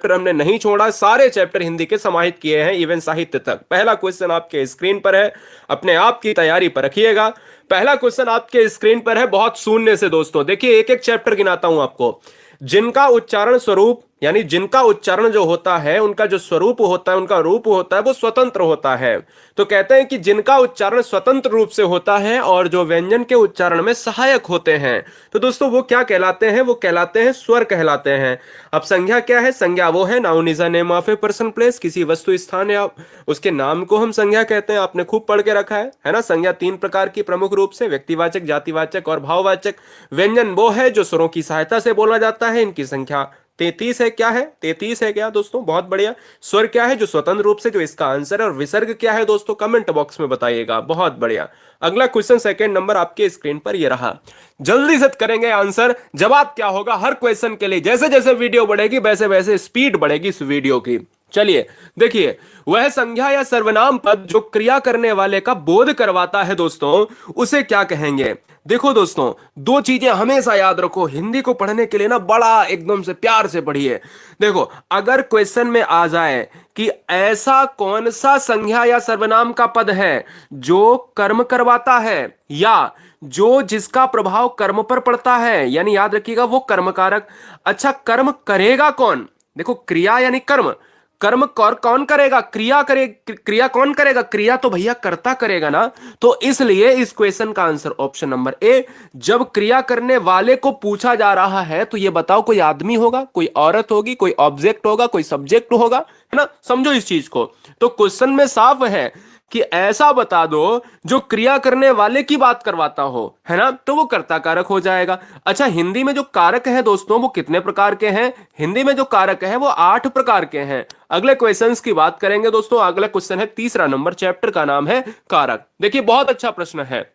Chapter हमने नहीं छोड़ा, सारे चैप्टर हिंदी के समाहित किए हैं, इवन साहित्य तक। पहला क्वेश्चन आपके स्क्रीन पर है, अपने आप की तैयारी पर रखिएगा। पहला क्वेश्चन आपके स्क्रीन पर है, बहुत शून्य से दोस्तों। देखिए एक एक चैप्टर गिनाता हूं आपको। जिनका उच्चारण स्वरूप, यानी जिनका उच्चारण जो होता है, उनका जो स्वरूप होता है, उनका रूप होता है, वो स्वतंत्र होता है। तो कहते हैं कि जिनका उच्चारण स्वतंत्र रूप से होता है और जो व्यंजन के उच्चारण में सहायक होते हैं, तो दोस्तों वो क्या कहलाते हैं? वो कहलाते हैं स्वर कहलाते हैं। अब संज्ञा क्या है? संज्ञा वो है, noun is a name of a person place, किसी वस्तु स्थान या उसके नाम को हम संज्ञा कहते हैं। आपने खूब पढ़ के रखा है ना। संज्ञा तीन प्रकार की प्रमुख रूप से, व्यक्तिवाचक, जातिवाचक और भाववाचक। व्यंजन वो है जो स्वरों की सहायता से बोला जाता है, इनकी संख्या 33 है। क्या है? 33 है क्या दोस्तों? बहुत बढ़िया। स्वर क्या है? जो स्वतंत्र रूप से, जो इसका आंसर है। और विसर्ग क्या है दोस्तों? कमेंट बॉक्स में बताइएगा। बहुत बढ़िया। अगला क्वेश्चन सेकंड नंबर आपके स्क्रीन पर ये रहा, जल्दी से करेंगे आंसर। जवाब क्या होगा हर क्वेश्चन के लिए, जैसे जैसे वीडियो बढ़ेगी वैसे वैसे स्पीड बढ़ेगी इस वीडियो की। चलिए देखिए, वह संज्ञा या सर्वनाम पद जो क्रिया करने वाले का बोध करवाता है दोस्तों, उसे क्या कहेंगे? देखो दोस्तों, दो चीजें हमेशा याद रखो, हिंदी को पढ़ने के लिए ना बड़ा एकदम से प्यार से पढ़िए। देखो, अगर क्वेश्चन में आ जाए कि ऐसा कौन सा संज्ञा या सर्वनाम का पद है जो कर्म करवाता है या जो जिसका प्रभाव कर्म पर पड़ता है, यानी याद रखिएगा वो कर्म कारक। अच्छा, कर्म करेगा कौन? देखो, क्रिया यानी कर्म, कर्म कौन करेगा? क्रिया कौन करेगा? क्रिया तो भैया कर्ता करेगा ना। तो इसलिए इस क्वेश्चन का आंसर ऑप्शन नंबर ए। जब क्रिया करने वाले को पूछा जा रहा है तो ये बताओ, कोई आदमी होगा, कोई औरत होगी, कोई ऑब्जेक्ट होगा, कोई सब्जेक्ट होगा, है ना? समझो इस चीज को। तो क्वेश्चन में साफ है कि ऐसा बता दो जो क्रिया करने वाले की बात करवाता हो, है ना, तो वो कर्ता कारक हो जाएगा। अच्छा, हिंदी में जो कारक है दोस्तों वो कितने प्रकार के हैं? हिंदी में जो कारक है वो 8 प्रकार के हैं। अगले क्वेश्चंस की बात करेंगे दोस्तों। अगला क्वेश्चन है तीसरा नंबर, चैप्टर का नाम है कारक। देखिए बहुत अच्छा प्रश्न है,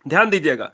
ध्यान दीजिएगा।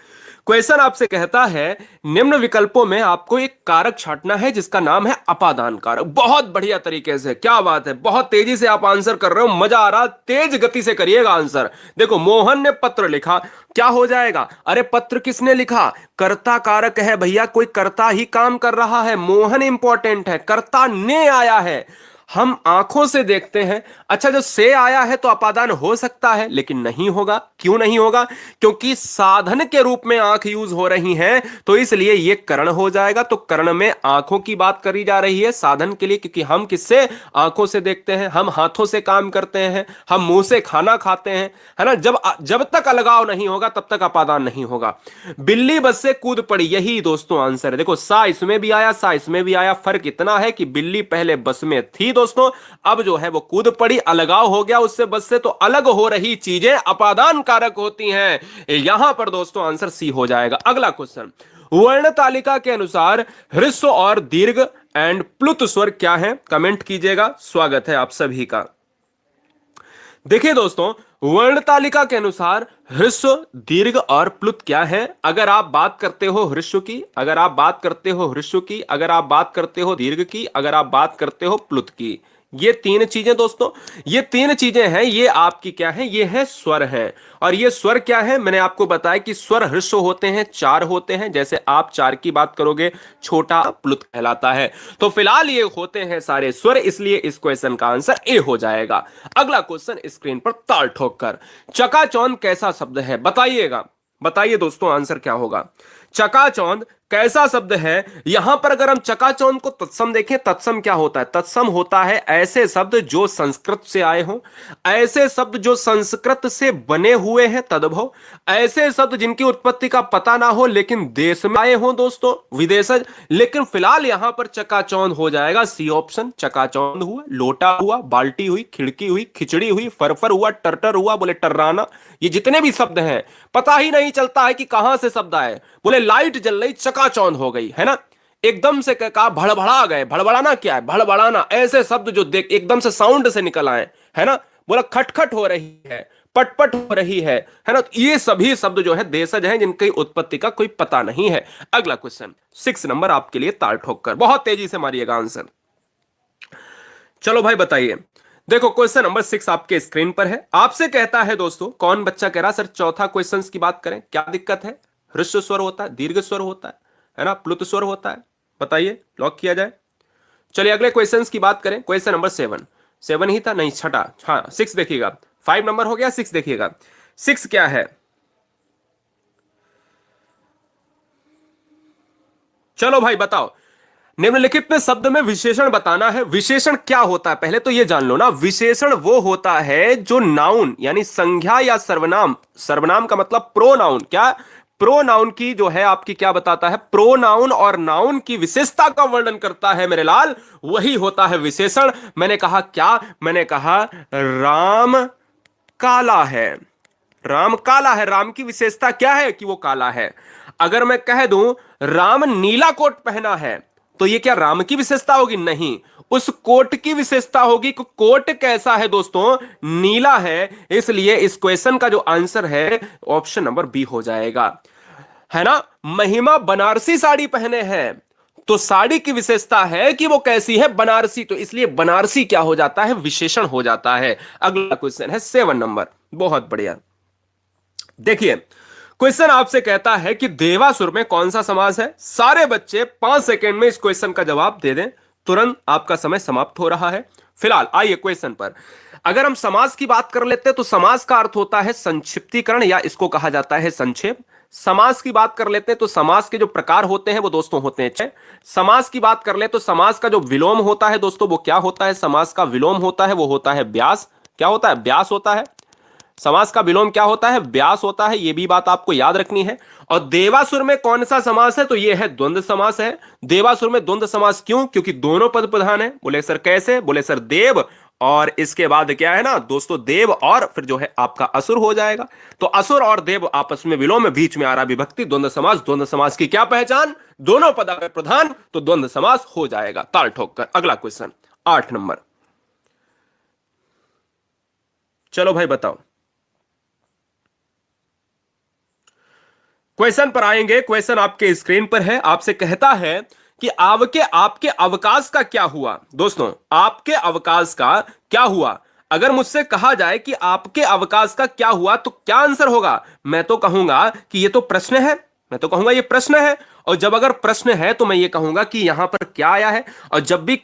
क्वेश्चन आपसे कहता है निम्न विकल्पों में आपको एक कारक छांटना है जिसका नाम है अपादान कारक। बहुत बढ़िया तरीके से, क्या बात है, बहुत तेजी से आप आंसर कर रहे हो, मजा आ रहा। तेज गति से करिएगा आंसर। देखो, मोहन ने पत्र लिखा, क्या हो जाएगा? अरे पत्र किसने लिखा? कर्ता कारक है भैया, कोई कर्ता ही काम कर रहा है। मोहन इंपॉर्टेंट है, कर्ता ने आया है, हम आंखों से देखते हैं। अच्छा, जो से आया है तो अपादान हो सकता है, लेकिन नहीं होगा। क्यों नहीं होगा? क्योंकि साधन के रूप में आंख यूज हो रही है, तो इसलिए यह कर्ण हो जाएगा। तो कर्ण में आंखों की बात करी जा रही है साधन के लिए, क्योंकि हम किससे? आंखों से देखते हैं, हम हाथों से काम करते हैं, हम मुंह से खाना खाते हैं, है ना। जब तक अलगाव नहीं होगा तब तक अपादान नहीं होगा। बिल्ली बस से कूद पड़ी, यही दोस्तों आंसर है। देखो, सा इसमें भी आया, सा इसमें भी आया। फर्क इतना है कि बिल्ली पहले बस में थी दोस्तों, अब जो है वो कूद पड़ी, अलगाव हो गया उससे, बस से। तो अलग हो रही चीजें अपादान कारक होती हैं। यहां पर दोस्तों आंसर सी हो जाएगा। अगला क्वेश्चन, वर्ण तालिका के अनुसार ह्रस्व और दीर्घ एंड प्लुत स्वर क्या है? कमेंट कीजिएगा, स्वागत है आप सभी का। देखिए दोस्तों, वर्ण तालिका के अनुसार ह्रस्व, दीर्घ और प्लुत क्या है? अगर आप बात करते हो ह्रस्व की, अगर आप बात करते हो ह्रस्व की, अगर आप बात करते हो दीर्घ की, अगर आप बात करते हो प्लुत की, ये तीन चीजें दोस्तों, ये तीन चीजें हैं, ये आपकी क्या है? ये है स्वर हैं। और ये स्वर क्या है? मैंने आपको बताया कि स्वर ह्रस्व होते हैं, 4 होते हैं। जैसे आप 4 की बात करोगे, छोटा प्लुत कहलाता है। तो फिलहाल ये होते हैं सारे स्वर, इसलिए इस क्वेश्चन का आंसर ए हो जाएगा। अगला क्वेश्चन स्क्रीन पर ताल ठोक कर, चकाचौंध कैसा शब्द है? बताइएगा, बताइए दोस्तों आंसर क्या होगा। चकाचौंध कैसा शब्द है? यहां पर अगर हम चकाचौंध को तत्सम देखें, तत्सम क्या होता है? तत्सम होता है ऐसे शब्द जो संस्कृत से आए हों, ऐसे शब्द जो संस्कृत से बने हुए हैं तद्भव, ऐसे शब्द जिनकी उत्पत्ति का पता ना हो लेकिन देश में आए हों दोस्तों, विदेशज। लेकिन फिलहाल यहां पर चकाचौंध हो जाएगा सी ऑप्शन। चकाचौंध हुआ, लोटा हुआ, बाल्टी हुई, खिड़की हुई, खिचड़ी हुई, फरफर हुआ, टर्टर हुआ, बोले टर्राना, ये जितने भी शब्द हैं पता ही नहीं चलता है कि कहां से शब्द आए। बोले लाइट जल रही, चकाचौंध हो गई, है ना। एकदम से कहा भड़बड़ा गए, भड़बड़ाना क्या है? भड़बड़ाना, ऐसे शब्द जो देख एकदम से साउंड से निकल आए, है ना। बोला खटखट हो रही है, पटपट हो रही है ना। ये सभी शब्द जो है देशज हैं जिनकी उत्पत्ति का कोई पता नहीं है। अगला क्वेश्चन 6 नंबर आपके लिए ताल ठोक कर, बहुत तेजी से मारिएगा आंसर। चलो भाई बताइए। देखो क्वेश्चन नंबर 6 आपके स्क्रीन पर है। आपसे कहता है दोस्तों, कौन बच्चा कह रहा सर चौथा क्वेश्चन की बात करें, क्या दिक्कत है? ह्रस्व स्वर होता है, दीर्घ स्वर होता है ना, प्लुत स्वर होता है। बताइए, लॉक किया जाए। चलिए अगले क्वेश्चंस की बात करें। क्वेश्चन नंबर 7, 7 ही था नहीं, छठा, हाँ 6 देखिएगा, 5 नंबर हो गया, 6 देखिएगा। 6 क्या है? चलो भाई बताओ, निम्नलिखित में शब्द में विशेषण बताना है। विशेषण क्या होता है पहले तो ये जान लो ना। विशेषण वो होता है जो नाउन यानी संज्ञा या सर्वनाम, सर्वनाम का मतलब प्रोनाउन, क्या प्रोनाउन की जो है आपकी क्या बताता है, प्रोनाउन और नाउन की विशेषता का वर्णन करता है मेरे लाल, वही होता है विशेषण। मैंने कहा क्या? मैंने कहा राम काला है। राम काला है, राम की विशेषता क्या है कि वो काला है। अगर मैं कह दूं राम नीला कोट पहना है, तो ये क्या राम की विशेषता होगी? नहीं, उस कोट की विशेषता होगी कि कोट कैसा है दोस्तों, नीला है। इसलिए इस क्वेश्चन का जो आंसर है ऑप्शन नंबर बी हो जाएगा, है ना। महिमा बनारसी साड़ी पहने हैं, तो साड़ी की विशेषता है कि वो कैसी है, बनारसी, तो इसलिए बनारसी क्या हो जाता है, विशेषण हो जाता है। अगला क्वेश्चन है 7 नंबर, बहुत बढ़िया। देखिए क्वेश्चन आपसे कहता है कि देवासुर में कौन सा समास है। सारे बच्चे 5 सेकंड में इस क्वेश्चन का जवाब दे दें, तुरंत आपका समय समाप्त हो रहा है। फिलहाल आइए क्वेश्चन पर। अगर हम समास की बात कर लेते हैं तो समास का अर्थ होता है संक्षिप्तीकरण, या इसको कहा जाता है संक्षेप। समास की बात कर लेते हैं तो समास के जो प्रकार होते हैं वो दोस्तों होते हैं 6। समास की बात कर ले तो समास का जो विलोम होता है दोस्तों वो क्या होता है, समास का विलोम होता है वो होता है व्यास। क्या होता है? व्यास होता है। समास का विलोम क्या होता है? व्यास होता है, यह भी बात आपको याद रखनी है। और देवासुर में कौन सा समास है, तो यह है द्वंद्व समास है। देवासुर में द्वंद्व समास क्यों? क्योंकि दोनों पद प्रधान है। बोले सर कैसे? बोले सर देव और इसके बाद क्या है ना दोस्तों, देव और फिर जो है आपका असुर हो जाएगा। तो असुर और देव आपस में विलोम में, बीच में आ रहा विभक्ति, द्वंद्व समास। द्वंद्व समास की क्या पहचान? दोनों पद अगर प्रधान तो द्वंद्व समास हो जाएगा ताल ठोक कर। अगला क्वेश्चन 8 नंबर, चलो भाई बताओ। क्वेश्चन पर आएंगे। क्वेश्चन आपके स्क्रीन पर है, आपसे कहता है कि आपके अवकाश का क्या हुआ। दोस्तों आपके अवकाश का क्या हुआ, अगर मुझसे कहा जाए कि आपके अवकाश का क्या हुआ तो क्या आंसर होगा? मैं तो कहूंगा कि ये तो प्रश्न है, मैं तो कहूंगा ये प्रश्न है। और जब अगर प्रश्न है तो मैं ये कहूंगा कि यहां पर क्या आया है। और जब भी